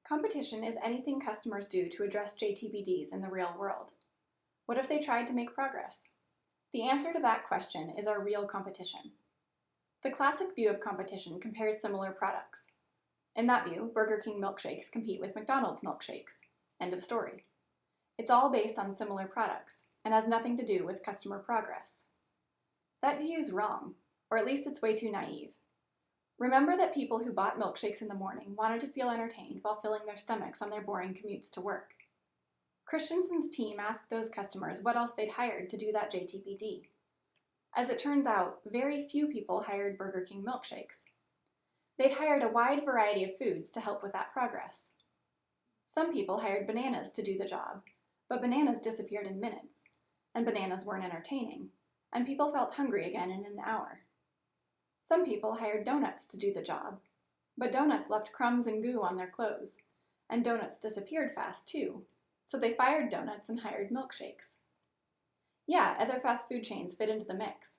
Competition is anything customers do to address JTBDs in the real world. What if they tried to make progress? The answer to that question is our real competition. The classic view of competition compares similar products. In that view, Burger King milkshakes compete with McDonald's milkshakes. End of story. It's all based on similar products and has nothing to do with customer progress. That view is wrong, or at least it's way too naive. Remember that people who bought milkshakes in the morning wanted to feel entertained while filling their stomachs on their boring commutes to work. Christensen's team asked those customers what else they'd hired to do that JTBD. As it turns out, very few people hired Burger King milkshakes. They'd hired a wide variety of foods to help with that progress. Some people hired bananas to do the job, but bananas disappeared in minutes, and bananas weren't entertaining, and people felt hungry again in an hour. Some people hired donuts to do the job, but donuts left crumbs and goo on their clothes, and donuts disappeared fast too, so they fired donuts and hired milkshakes. Yeah, other fast food chains fit into the mix,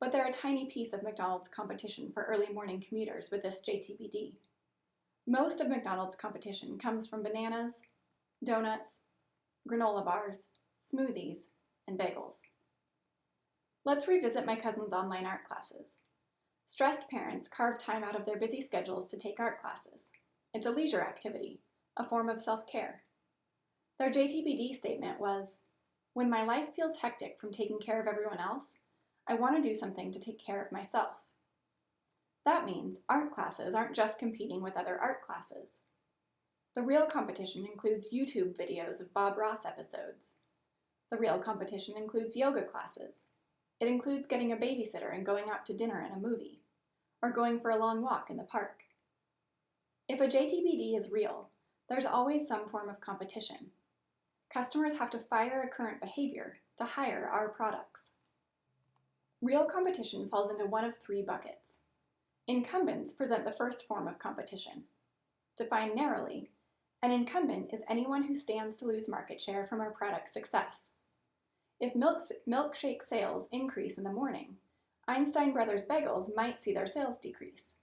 but they're a tiny piece of McDonald's competition for early morning commuters with this JTBD. Most of McDonald's competition comes from bananas, donuts, granola bars, smoothies, and bagels. Let's revisit my cousin's online art classes. Stressed parents carve time out of their busy schedules to take art classes. It's a leisure activity, a form of self-care. Their JTBD statement was, "When my life feels hectic from taking care of everyone else, I want to do something to take care of myself." That means art classes aren't just competing with other art classes. The real competition includes YouTube videos of Bob Ross episodes. The real competition includes yoga classes. It includes getting a babysitter and going out to dinner and a movie, or going for a long walk in the park. If a JTBD is real, there's always some form of competition. Customers have to fire a current behavior to hire our products. Real competition falls into one of three buckets. Incumbents present the first form of competition. Defined narrowly, an incumbent is anyone who stands to lose market share from our product's success. If milkshake sales increase in the morning, Einstein Brothers bagels might see their sales decrease.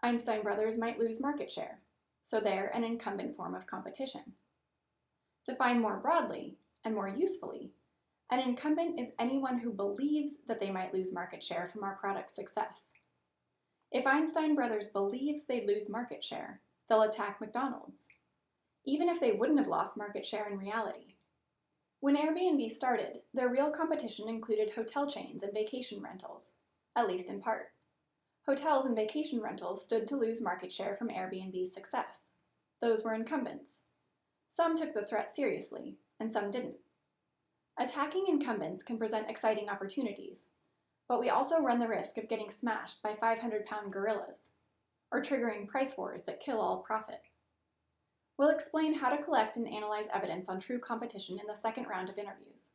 Einstein Brothers might lose market share, so they're an incumbent form of competition. Defined more broadly and more usefully, an incumbent is anyone who believes that they might lose market share from our product's success. If Einstein Brothers believes they'd lose market share, they'll attack McDonald's, even if they wouldn't have lost market share in reality. When Airbnb started, their real competition included hotel chains and vacation rentals, at least in part. Hotels and vacation rentals stood to lose market share from Airbnb's success. Those were incumbents. Some took the threat seriously, and some didn't. Attacking incumbents can present exciting opportunities, but we also run the risk of getting smashed by 500-pound gorillas, or triggering price wars that kill all profit. We'll explain how to collect and analyze evidence on true competition in the second round of interviews.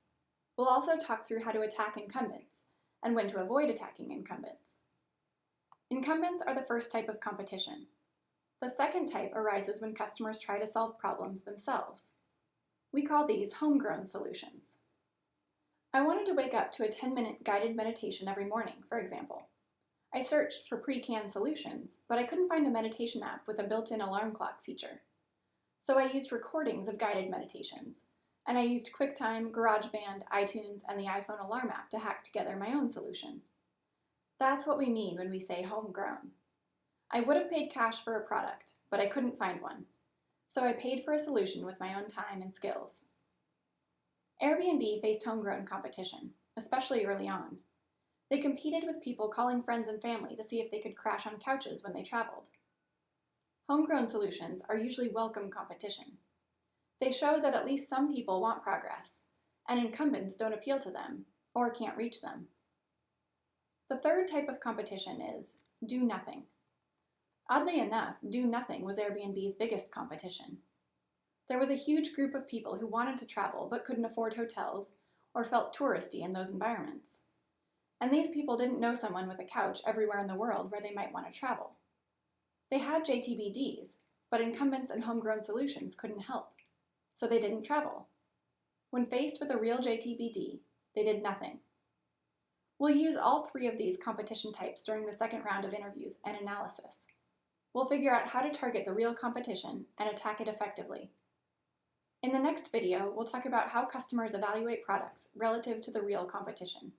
We'll also talk through how to attack incumbents and when to avoid attacking incumbents. Incumbents are the first type of competition. The second type arises when customers try to solve problems themselves. We call these homegrown solutions. I wanted to wake up to a 10-minute guided meditation every morning, for example. I searched for pre-canned solutions, but I couldn't find a meditation app with a built-in alarm clock feature. So I used recordings of guided meditations, and I used QuickTime, GarageBand, iTunes, and the iPhone alarm app to hack together my own solution. That's what we mean when we say homegrown. I would have paid cash for a product, but I couldn't find one, so I paid for a solution with my own time and skills. Airbnb faced homegrown competition, especially early on. They competed with people calling friends and family to see if they could crash on couches when they traveled. Homegrown solutions are usually welcome competition. They show that at least some people want progress, and incumbents don't appeal to them or can't reach them. The third type of competition is do nothing. Oddly enough, do nothing was Airbnb's biggest competition. There was a huge group of people who wanted to travel but couldn't afford hotels or felt touristy in those environments. And these people didn't know someone with a couch everywhere in the world where they might want to travel. They had JTBDs, but incumbents and homegrown solutions couldn't help, so they didn't travel. When faced with a real JTBD, they did nothing. We'll use all three of these competition types during the second round of interviews and analysis. we'll figure out how to target the real competition and attack it effectively. In the next video, we'll talk about how customers evaluate products relative to the real competition.